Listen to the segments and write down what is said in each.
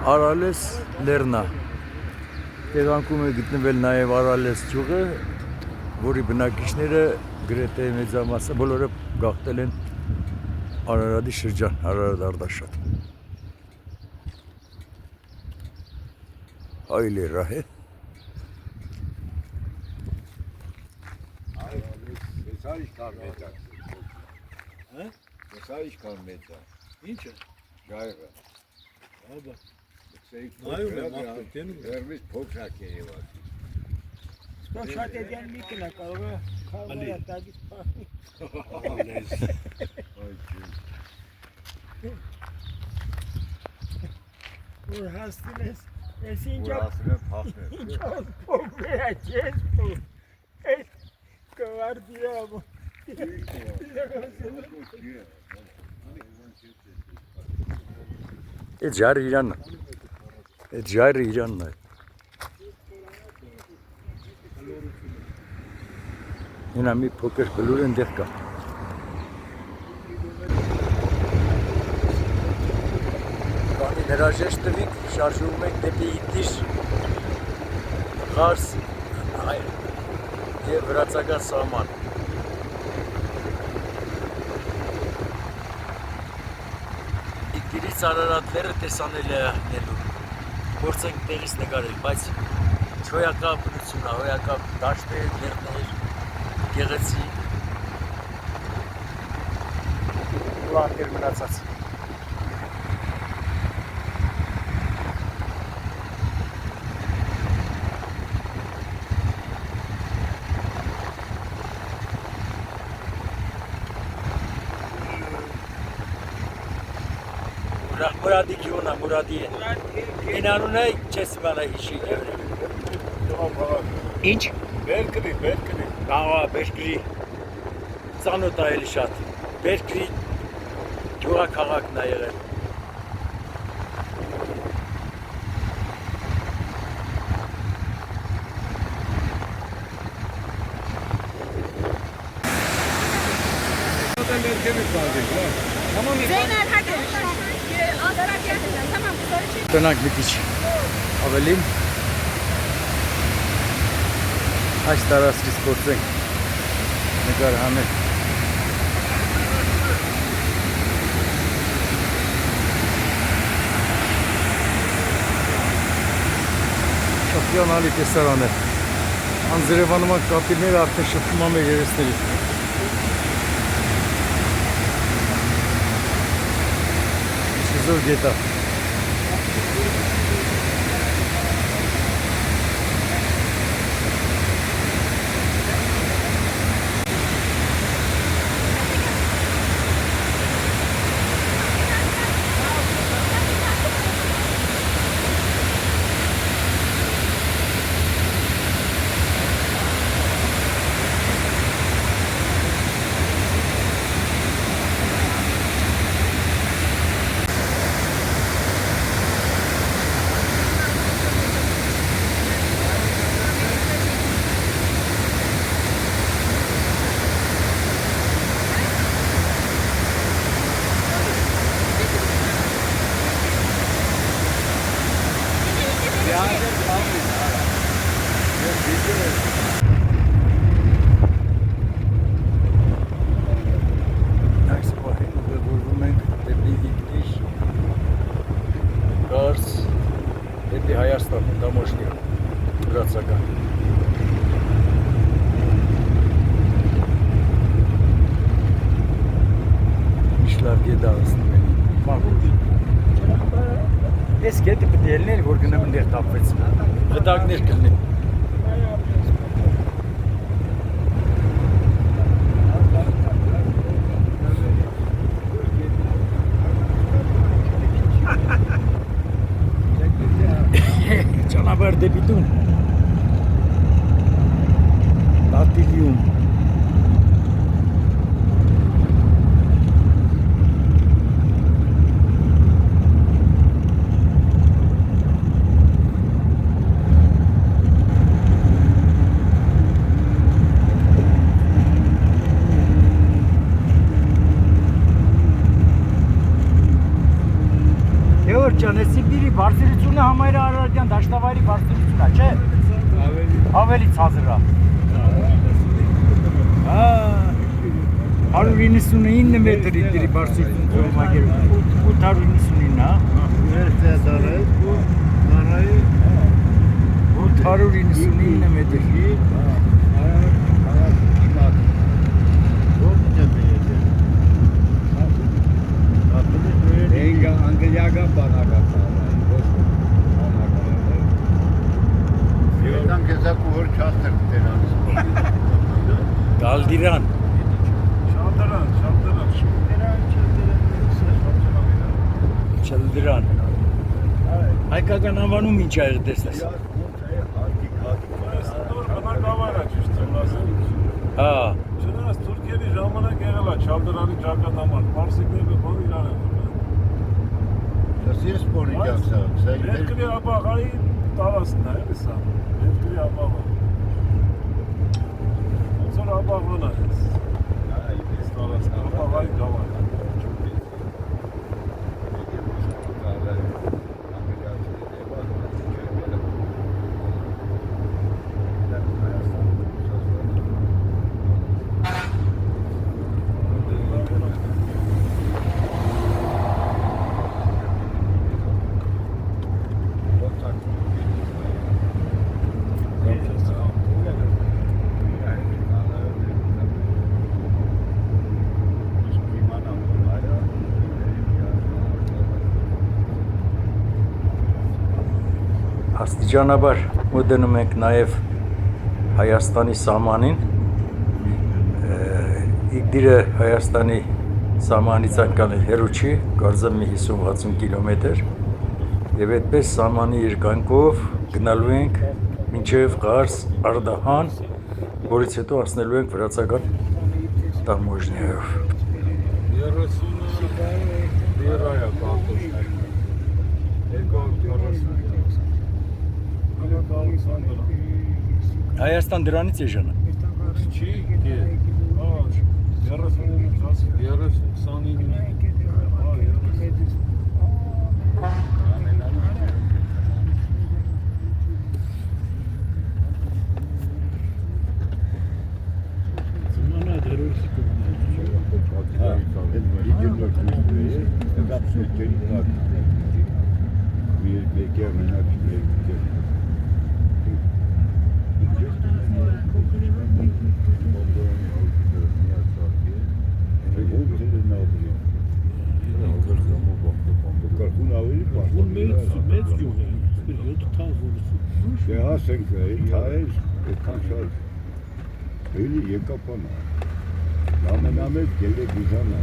Արալես լեռնա։ Տեղանքում է գտնվել նաև Արալես ճյուղը, որի բնակիչները գրեթե մեծամասը բոլորը գաղթել են Արարատի շրջան, Արարատ Արտաշատ։ Այլ էրա է։ Հեսա իշքան մեծ է։ Հա? Հեսա իշքան մեծ է։ Ինչը։ Գայղը։ Աբա։ Նայում եմ աղբետենում։ Վերվից փոքրակ է ևաց։ Շատ էդյան մի կնա կարող է խաղվորա տագից պախնի։ Ալես։ Որ հաստին ես, ես Որ ասում եմ փախնել։ ինչ փոքր է չես փոքր։ Ես կվարդիամ։ Այդ ժայռը իրանն է։ Այդ ժայռը իրանն է։ Հինա մի փոքր բլուր ընդեղ կա։ Կանի հրաժեշտ տվիք, շարժվում ենք դեպի Իտիր, Ղարս և վրացական սահման։ Իտիրից Արարատ լեռը տեսանել է նելու, փորձենք տեղից նկարել, բայց չհոյակապ բնություն է, հոյակապ դաշտեր, լեռներ, գեղեցիկ, լանքեր մնացած։ Մուրադի գյուղն է, Մուրադի է։ Ինչ անուն է, չես իմանա հիշի։ Ինչ։ Բերկրի։ Ահա, Բերկրի ծանոթ է էլի շատ։ Բերկրի գյուղաքաղաքն է եղել։ Zeynel hadi. Adarak yapacağım. Tamam sonra şey. Տնանք մի քիչ ավելին։ Այս տարածքից փորձենք նկար հանել։ Շփյոնալի տեսարան է։ Անձրևանման կապիրները արդեն շփում են մեր երեսներից։ Զոր գետա։ Այս պահին ուղևորվում ենք դեպի Իտիր, Ղարս, դեպի Հայաստան, Դամոշկի, վրացական։ Ինչ լավ գետ է հասնում ենք։ Այս գետը պետք է ելնել, որ գնամ ընդեղ տապվեց։ Վտակներ կլինեն։ Ճանապարհ դեպի տուն։ Տատիլիում։ Գորջ ջան, այս Սիբիրի բարձրությունը համարյա Արարատյան դաշտավայրի բարձրությունն է, չէ՞։ Ավելի ցածր է։ Հա 199 մետր իդրի բարձրություն կողմագեր 899, հա։ 899 մետր։ Անգլիական բանակացան Եվտան կեզակ ու հոր չաստր կտերանց Գալդիրան Չլդրան Հայկական անվանում ինչ ա եղել տեսնես Հա Չնայած Թուրքիայի ժամանակ եղել է Չալդրանի ճակատամարտ, պարսիկները բան իրար են Ես սպորի կյանքսա Երկրի ապաղայի տարածքն է, էլի սա Երկրի ապաղը Ոնց որ ապաղն է այս տարածքն ապաղայի գավան Աստիճանաբար մոտենում ենք նաև Հայաստանի սահմանին Իգդիրը Հայաստանի սահմանից այնքան հեռու չի, կարծեմ մի 50-60 կիլոմետր եւ այդպես սահմանի երկայնքով գնալու ենք մինչև Ղարս, Արդահան, որից հետո հասնելու ենք վրացական տամոժնիայով 30 լիրայա բախտոշներ Հայաստան դրանից է ժանը Չի, 30 Ասենք թայր այդքան շատ էլի եկապան ամենամեծ գելեգիզան է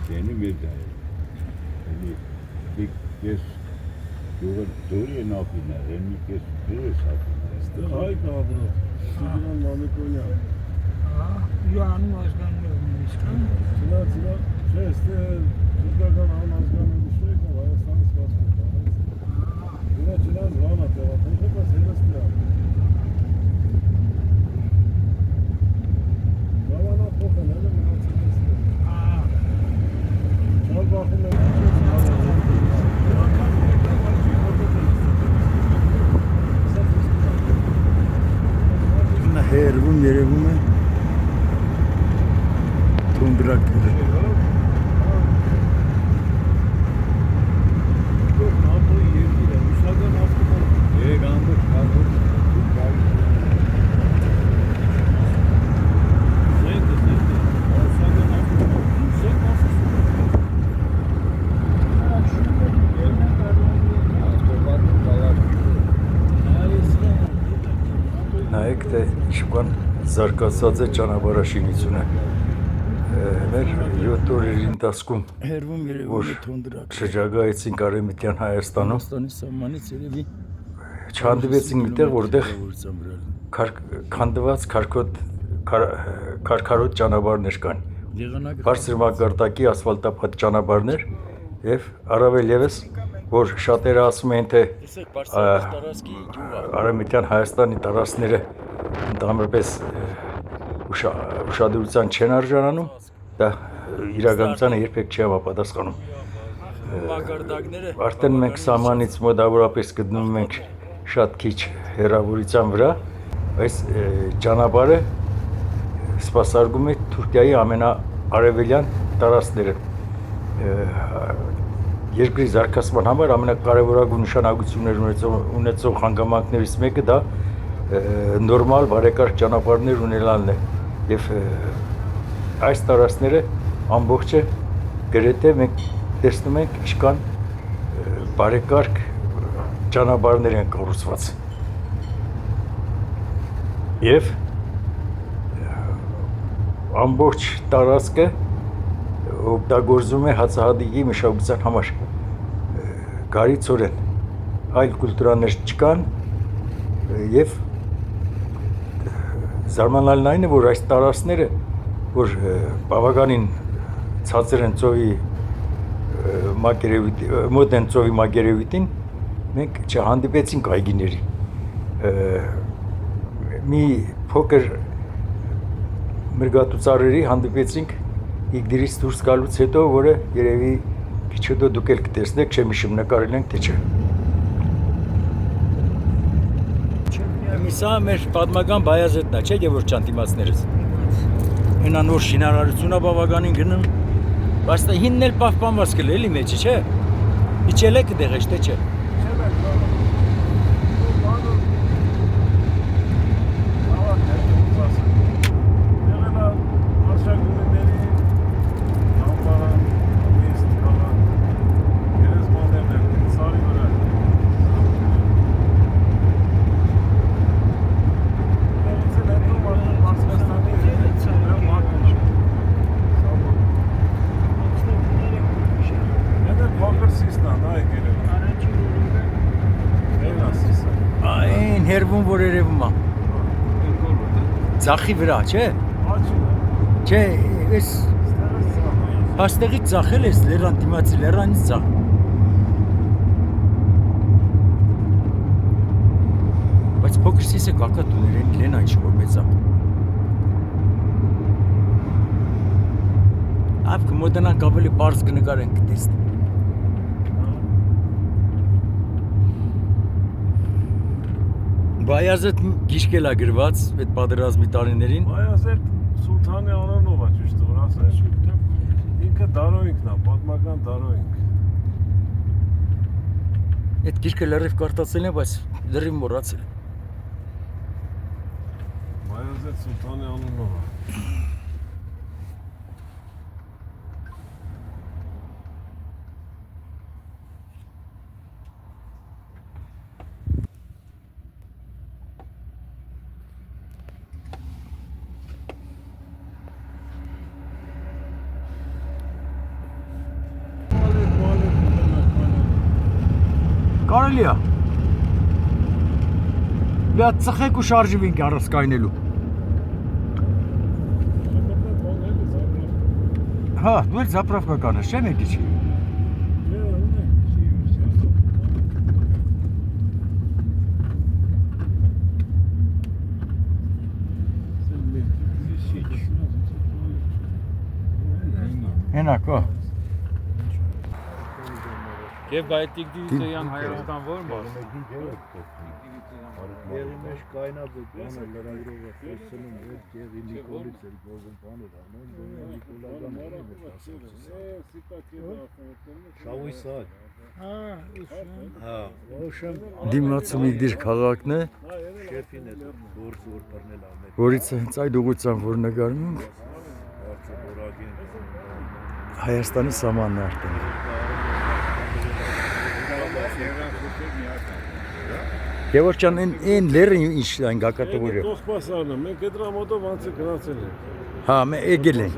Դենի մեծ է էլի ես դուրի են ապին է էլի ես դուրս ապին է Ստեղ հայ կաբրո, Սիգրան Մամիկոնյան Յանում ազգանն է իսկան Չնա, չէ, ստեղ թուրքական անազգանը միշտ է Հայաստանից կասկոտ Չնա, լանա տեղա, թուրքական սերվեստ է Գավանա փոխն էլ է մնացել ստեղ Չալ բախում է Նա հերվում երևում է Տունդրակները նայեք թե ինչքան զարգացած է ճանապարհաշինությունը մեր 7 օրերի ընթացքում Հերվում երևում որ է Տունդրակ շրջագայեցինք Արևմտյան Հայաստանում Հայաստանի սահմանից երևի չհանդիպեցինք միտեղ որտեղ քանդված քարքարոտ ճանապարհներ կան բարձր մակարդակի ասֆալտապատ ճանապարհներ եւ առավել եւս որ շատերը ասում են թե Արևմտյան Հայաստանի տարածքները ընդհանրապես ուշադրության չեն արժանանում դա իրականությանը երբեք չի համապատասխանում։ Մակարդակները Արդեն մենք սահմանից մոտավորապես գտնվում ենք շատ քիչ հեռավորության վրա, այս ճանապարհը սպասարկում է Թուրքիայի ամենաարևելյան տարածքները։ Երկրի զարգացման համար ամենակարևորագույն նշանակություններ ունեցող հանգամանքներից մեկը դա նորմալ բարեկարգ ճանապարհներ ունենալն է եւ այս տարածքները ամբողջը գրեթե մենք տեսնում ենք ինչքան բարեկարգ ճանապարհներ են կառուցված եւ ամբողջ տարածքը օգտագործում է հացահատիկի մշակության համար գարիցորեն այլ կուլտուրաներ չկան եւ զարմանալին այն է որ այս տարածքները որ բավականին ցածր են ծովի մակերևույթի մոտ են ծովի մակերևույթին մենք չհանդիպեցինք այգիների մի փոքր մրգատու ծառերի հանդիպեցինք Իգդիրից դուրս գալուց հետո որը երևի քիչ հետո դուք էլ կտեսնեք չեմ հիշում նկարել ենք թե չէ Սա մեր պատմական Բայազետն է, չէ՞ Գևորգյան դիմացներս։ Այնա նոր շինարարությունն է բավականին գնում, բայց դա հինն էլ պահպանված կլի էլի մեջը, չէ՞։ Իջել եք դեղեջ, թե չէ։ Հերվում որ երևում է։ Ձախի վրա, չէ՞։ Չէ, էս հաստեղից ձախել ես լեռան դիմացի լեռանից ձախ։ Բայց փոքր սիսը կակատուներ են լեն այն շոր մեծա։ Ապք մոդենանք ավելի պարզ կնկարենք կտեսնի։ Բայազետ գիշկել է գրված այդ պատերազմի տարիներին։ Բայազետ Սուլթանի անունով է ճիշտ որ ասես։ Ինքը դարոյինքն է, պատմական դարոյինք։ Այդ գիրքը լրիվ կարդացել եմ, բայց լրիվ մոռացել եմ։ Բայազետ Սուլթանի անունով է։ Կարելի է։ Լա ծխեք ու շարժվինք առսկայնելու։ Հա, դու էլ զապրավկա կանես, չէ՞ մեկի չի։ Հենա կա։ Եվ բայտիկ դիվիզիան Հայաստան ո՞ր մաս։ Եղի մեջ կայնած է բանը լրագրողը խոսում էր Գեղի Նիկոլից էր գոզն բաներ անում, դու Նիկոլական անում ես ասում։ Շավույսակ։ Հա, ոշեմ դիմացում իգդիր քաղաքն է շեֆին է գործ որ բռնել ամեն։ որից հենց այդ ուղղությամբ որ նկարում ենք Որագին Հայաստանի սահմանն է արդեն Գևորգյան այն լերը ինչ այն գակատեգորիա։ Տոխպասարն է, մենք դրա մոտով անց գնացել ենք։ Հա, մենք եկել ենք։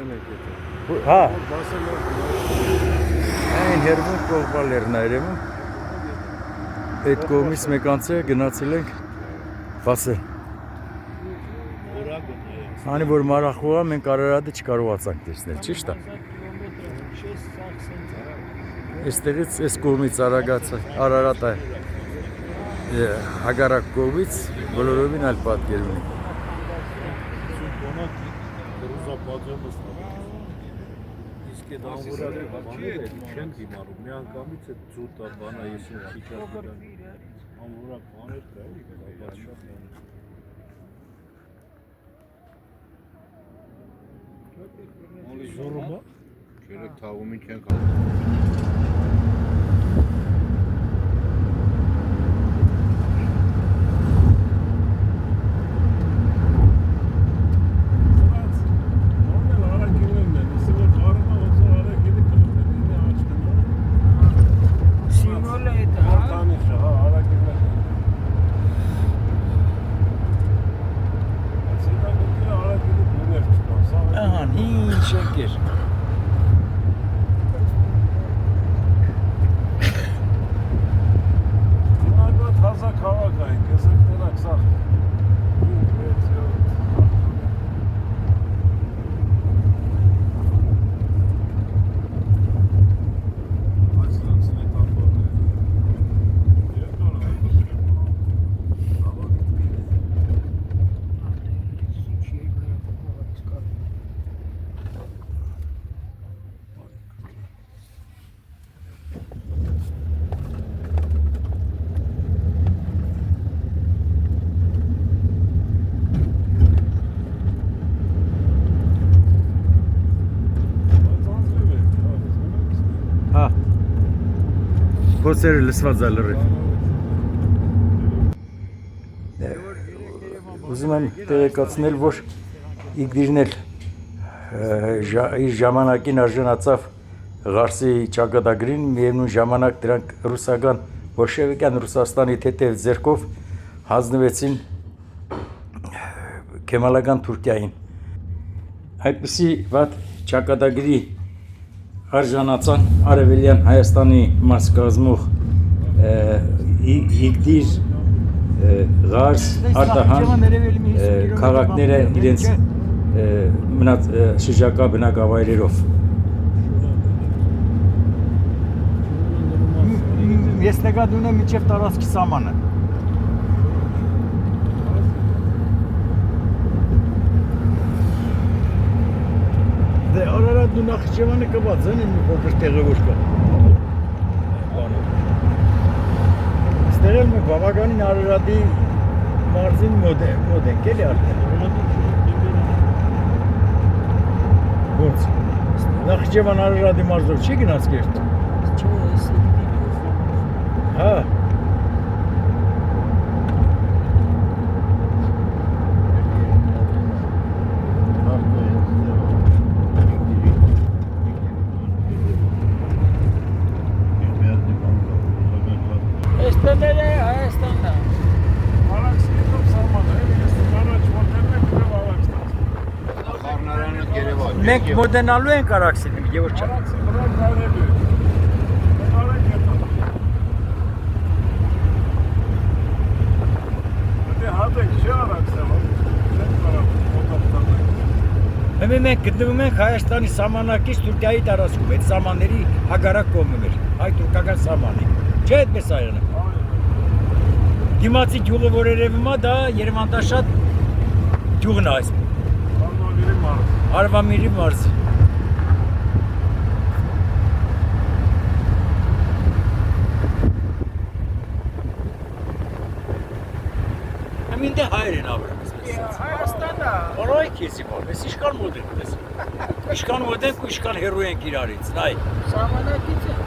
Հա, Բասել ենք։ այն հերվում կողբալերն է երևում։ Այդ կողմից մեկ անց է գնացել ենք բասել։ Անի որ մարախուղա մենք Արարատը չկարողացանք տեսնել, ճիշտ է։ Այստեղից այս կողմից Արարատը հագարակ կողմից բոլորովին այլ պատկեր ունի։ Պետք է դա ամբողջը բաներ չեն դիմանում։ Մի անգամից է ծուտա բանա ես ու քիչա ամբողջ բաներ կա էլի բայց շատ բան։ Զորոմա Չերեք թաղումին չենք Ահա, ինչ եկեր։ Հա։ Բոցերը լսված է լրիվ։ Ուզում եմ տեղեկացնել, որ Իգդիրն էլ իր ժամանակին արժանացավ Ղարսի ճակատագրին, միևնույն ժամանակ դրանք ռուսական բոլշևիկյան Ռուսաստանի թեթև ձեռքով հանձնվեցին Քեմալական Թուրքիային։ Այդպիսի վատ ճակատագրի արժանացան Արևելյան Հայաստանի մաս կազմող Իգդիր, Ղարս, Արտահան քաղաքները իրենց մնաց շրջակա բնակավայրերով։ Ես նկատում եմ մինչև տարածքի սահմանը։ Դե Արարատն ու Նախիջևանը կված են մի փոքր տեղը որ կա։ Ստեղ էլ մենք բավականին Արարատի մարզին մոտ ենք էլի արդեն։ Ոնց։ Նախիջևան Արարատի մարզով չի գնաց կերտ։ Հա։ Մենք մոդենալու ենք Արաքսին, Գևորգ ջան։ Մենք գտնվում ենք Հայաստանի սահմանակից Թուրքիայի տարածքում, այդ սահմանների հակառակ կողմում էր, հայ-թուրքական սահմանի։ Չէ՞ այդպես ա եղել։ Դիմացի գյուղը որ երևում է, դա Երևանտաշատ գյուղն է այս։ Արվամիրի մարզ։ Ամենտե հայր են ապրում։ Հայաստանը։ Որոյ քեսի բան, ես իշքան մոդ եմ դες։ Իշքան մոդ եմ ու իշքան հերոյ ենք իրարից, նայ։ Սահմանակից է։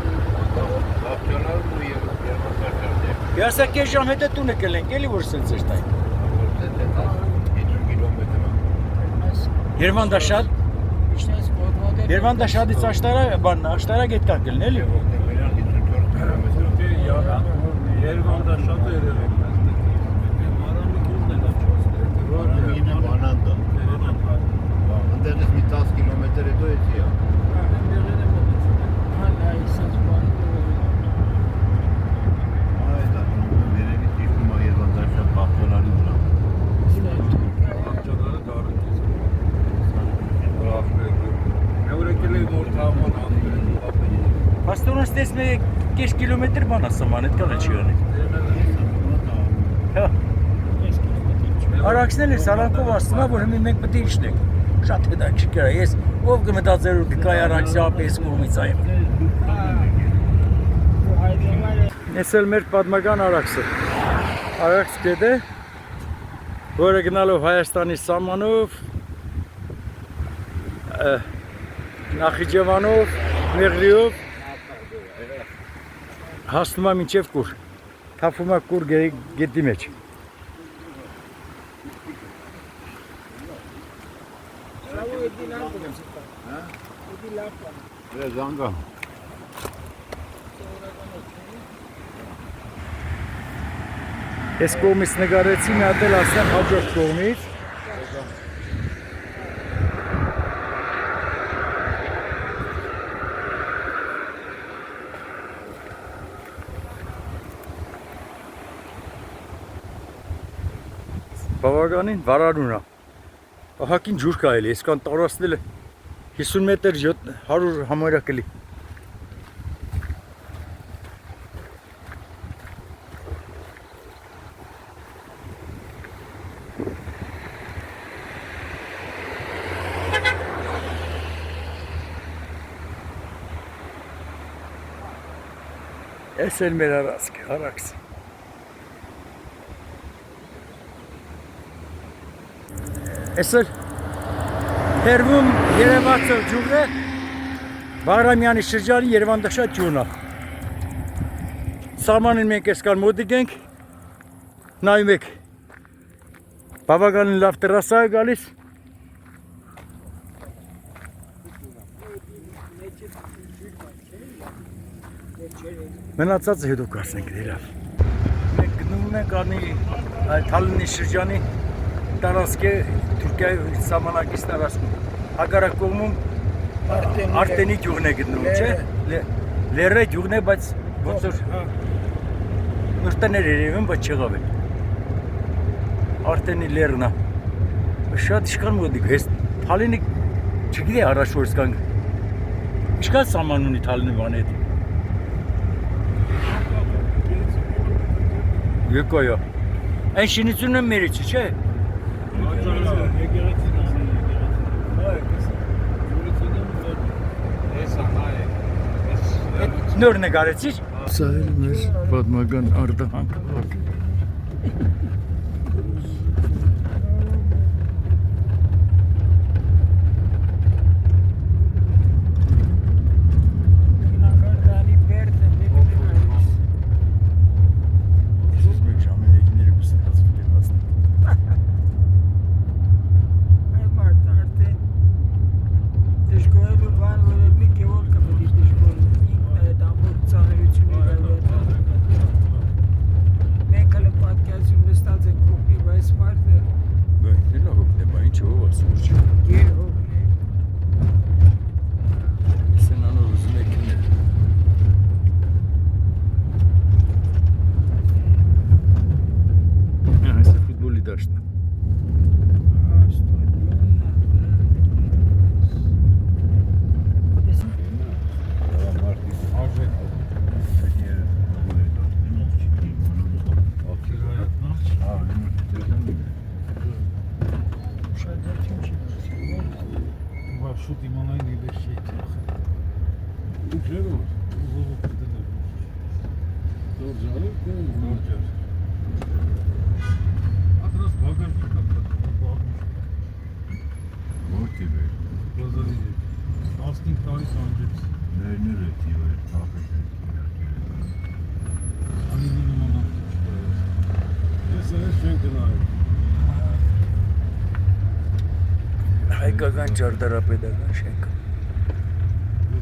Լավճանալն ու Երևանտաշատը։ Ես կես ժամ հետը տունը կլենք, էլի որ սենց էր տայն։ 50 կիլոմետր։ Երևանտաշատ։ Երևանտաշատից աշտարակ էդ կա կլն, էլի։ Երևանտաշատը երևի։ Ընդեղից մի 10 կիլոմետր հետո էցի է։ Այդ վերևից դիպում է Երևանտաշատ բախտորարի վրա։ Պաստորոն ստես մի կես կիլոմետր բան ասաման, էդ կան է չի անի։ Արաքսն էլ է սարակով ասում է, որ հմի մենք պետք է իջնենք։ շատ հետաքրքիր է։ Ես ով կմտածեր որ կկայ Արաքսի ապես կողմից այ։ Ես էլ մեր պատմական Արաքսը։ Արաքս գետը, որը գնալով Հայաստանի սահմանով, Նախիջևանով, Մեղրիով հասնում է մինչև Կուր, թափվում է Կուր գետի մեջ։ Զանգա։ Ես կողմից նկարեցի, մի հատ էլ ասեմ հաջորդ կողմից։ Բավականին վարարուն է։ Ահակին ջուր կա էլի, այսքան տարածքն 50 մետր 100 համարյա կլի։ Այս էլ մեր Արաքս։ Այս էլ հերվում Երևանցով ջուրն է, Բաղրամյանի շրջանի Երևանդաշատ ջուրն է։ Սահմանին մենք այսքան մոտիկ ենք, նայում եք, բավականին լավ տերասա է գալիս։ Մնացածը հետո կարծենք դերավ։ Մենք գնում ենք անի Թալինի շրջանի տարածքը Թուրքիայի սահմանակից տարածքում։ Հակառակ կողմում Արտենի գյուղն է գտնվում, չէ՞։ Լերը գյուղն է, բայց ոնց որ մրտներ երևում, բայց չեղավ է։ Արտենի լերն է։ Շատ իշքան մոտիկ, հես Թալինի չգիտի առաջ որ սկան։ Իշքան սահման ունի Թալինի բանի հետ։ Եկայա։ Այն շինությունն է մերի չի, չէ՞։ Նոր նկարեցիր։ Սա էլ մեր պատմական արտահանք քաղաքը։ Շուտ իմանային իբեր չի թախ։ Հայկական ճարտարապետական շենք։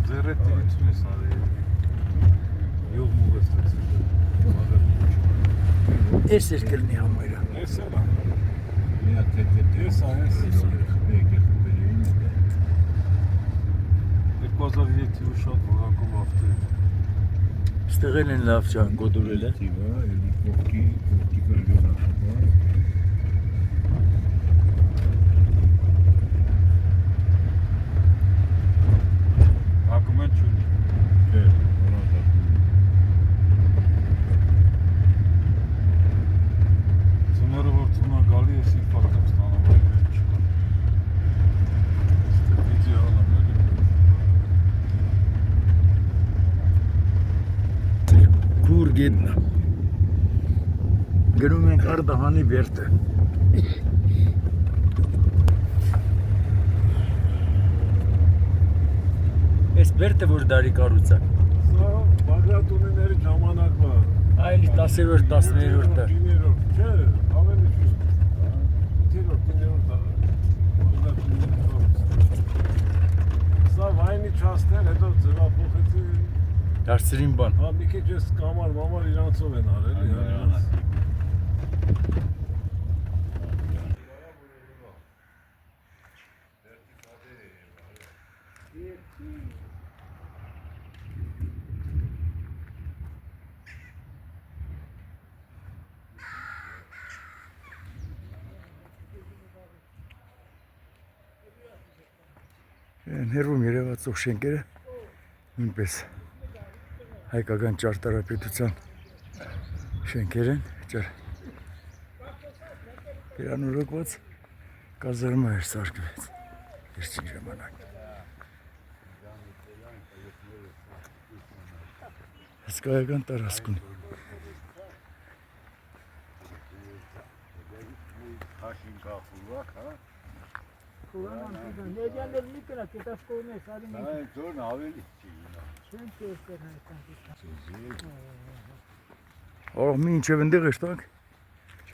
Ձեռը տիրություն ես արել։ Յուղ մուղ ես տեցել։ Ես էր կլնի համայրը։ Ես էլ եմ։ Ես այս 2007-ի շատ որակով ավտեր։ Ստեղել են լավ ճան գոդուրել է։ Ակումեն չունի։ Ծուները որ ծունա գալի ես իպարտ եմ ստանում, այլ չկա։ ետնա։ Գրում ենք Արդահանի բերդը։ Այս բերդը որ դարի կառուցա։ Սա Բագրատունիների ժամանակվա։ Այլի 10-րդ, 10-րդ դար։ 9-րդ, չէ, ավելի շուտ։ 8-րդ, 9-րդ դար։ Սա վայնի չաստեր, հետո ձևափոխեցին։ Դարձրին բան։ Հա մի քիչ էս կամար մամար իրանցով են արել, իրանց։ Ներվում երևացող շենքերը նույնպես հայկական ճարտարապետության շենքեր են, վերանորոգված կազարմա էր սարքվեց վերջին ժամանակ։ Հսկայական տարածք ունի։ Հաշին կախուլվակ, հա։ Ներյանել մի կնա, կետաս կողմես, արի մի Այն ձորն ավելի չի ինա։ չեն կերտեր Ահ մի ինչև ընդեղ էր տակ։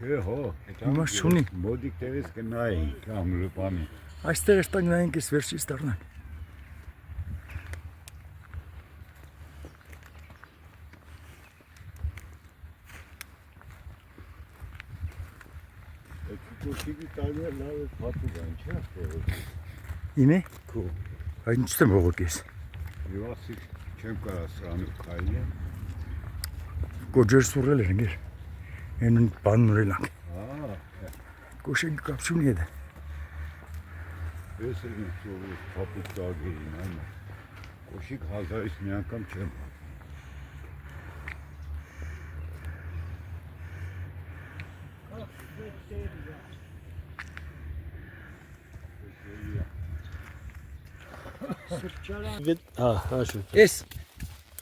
Չէ, հո, Հիմա չունի։ մոդիկ տեղից կնայինք կամ լպանի։ Այստեղ էր տակ նայենք ես վերջից դառնանք։ Կոշիկի տարիներ լավ է պատուկ այն, չէ՞ տեղը։ Իմե։ Քո։ Այդ ինչ եմ ողոքես։ Եվ ասի չեմ կարա սրանու քայլը։ Կոջեր սուրել էր ընկեր։ Են բան նորելանք։ Ահա, Կոշիկ կապ չունի հետ։ ես էլ եմ սովորել փապուկ տարգերին, այն։ Կոշիկ հազարից մի անգամ չեմ։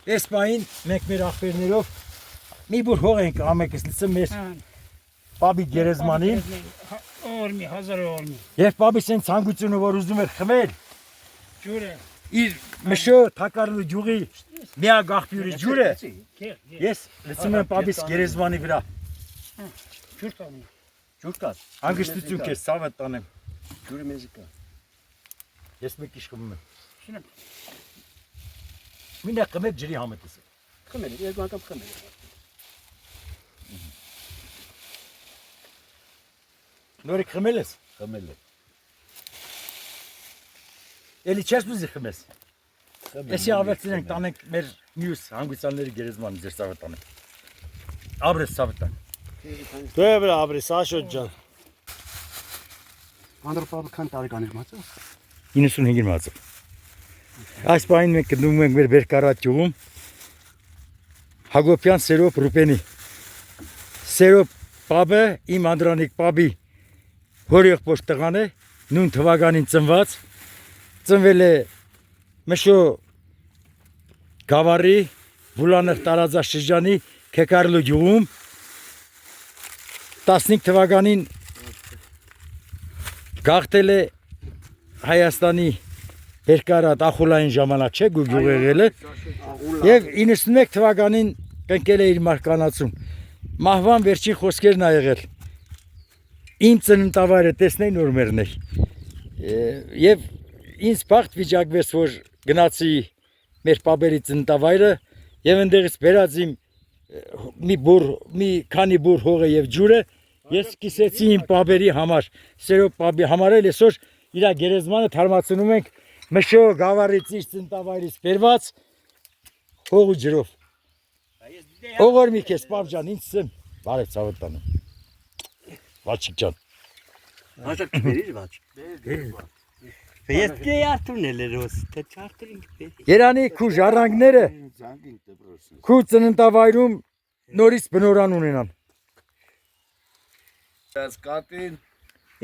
Այս պահին մենք մեր ախպերներով մի բուր հող ենք ամեկս լցը մեր պաբի գերեզմանին օրմի, հազար օրմի և պաբիս են ցանկությունը որ ուզում էր խմել ջուրը իր մշո թակարնու ջուղի միակ աղբյուրի ջուրը ես լցում եմ պաբիս գերեզմանի վրա ջուր տանի ջուր կար հանգստություն քեզ սավը տանեմ ջուրը մեզի կա ես մեկ իշ խմում եմ շնեմ մինա խմեք ջրի համետս խմել է երկու անգամ խմել է նորիկ խմել ես Խմել է։ էլի չես ուզի խմես Էսի ավերցնենք տանենք մեր մյուս հանգուցանների գերեզմանը ձեր սավը տանենք Աբրես սավը տանենք Դե վրա ապրես Աշոտ ջան։ Անդրպապը քան տարեկան էր մացա 95-ին մածով Այս պահին մենք գտնվում ենք մեր Բերկարատ գյուղում Հակոբյան Սերոբ Ռուպենի Սերոբ պապը իմ Անդրանիկ պապի հորեղբոր տղան է նույն թվականին ծնված ծնվել է Մշո Գավառի Բուլանեղ տարածաշրջանի Քեքարլու գյուղում 15 թվականին գաղթել է Հայաստանի Բերկարատ Ախուլային ժամանակ չէ գյուղ եղել է եւ 91 թվականին կնկել է իր մարկանացում մահվան վերջին խոսքերն ա եղել իմ ծննդավայրը տեսնեի նոր մերներ եւ ինձ բախտ վիճակվեց որ գնացի մեր պապերի ծննդավայրը եւ այնտեղից բերած իմ մի քանի բուր հողը եւ ջուրը ես կիսեցի իմ պապերի համար Սերոբ պապի համար էլ այսօր իր գերեզմանը թարմացնում ենք Մշո Գավառից իր ծննդավայրից բերված հող ու ջրով Օղոր մի քեզ պապ ջան ինձ եմ բարև ցավը տանում Վաչիկ ջան Հաշակ չբերիր վաչ։ Ես դե արտունել էր ոս, թե չարտրինք բերի։ Երանի քու ժառանգները Զանգին դպրոցն։ քու ծննդավայրում նորից բնորան ունենան Այս կատին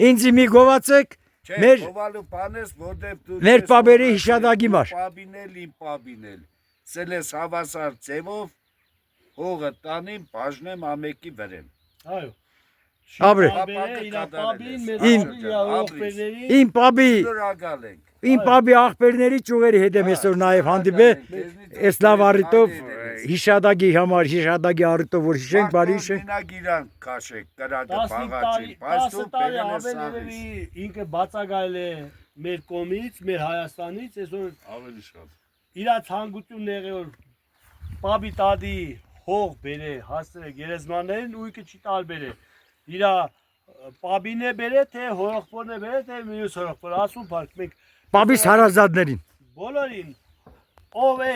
Ինձի մի գովացեք մեր Հովալու բանես, որտեղ դու մեր պապերի հիշադակի մար Պաբինել իմ պաբինել։ Սել ես հավասար ձևով հողը տանիմ, բաժնեմ ամեկի վրեմ։ Այո։ Abre. Իմ պաբի Շնորհակալ ենք։ Իմ պաբի աղբերների ճյուղերի հետ եմ այսօր նաև հանդիպե այս լավ առիթով հիշադակի համար հիշադակի առիթով որ հիշենք բարի հիշենք Մենակ իրան քաշեք, կրակը 10 բաղաչին, բայց 10 դու տարի բերել ես ավել սաղից։ երևի ինքը բացակայել է մեր կողմից, մեր Հայաստանից, այսօր Ավելի շատ։ իր ցանկությունն եղել որ պաբի տադի հող բերե, հասցրե գերեզմաններին ու ինքը չի տալ բերե։ Իր պաբին է բերե, թե հորոխորն է բերե, թե մյուս հորոխոր, ասում փառք մենք պաբիս հարազատներին բոլորին ով է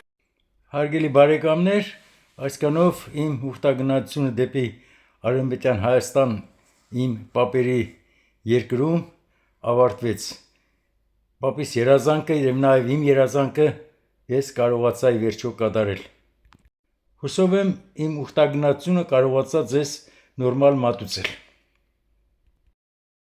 Հարգելի բարեկամներ, այսքանով իմ ուխտագնացությունը դեպի Արևմտյան Հայաստան իմ պապերի երկրում ավարտվեց։ Պապիս երազանքը եւ նաեւ իմ երազանքը ես կարողացա ի վերջո կատարել։ Հուսով եմ իմ ուխտագնացությունը կարողացա ձեզ նորմալ մատուցել։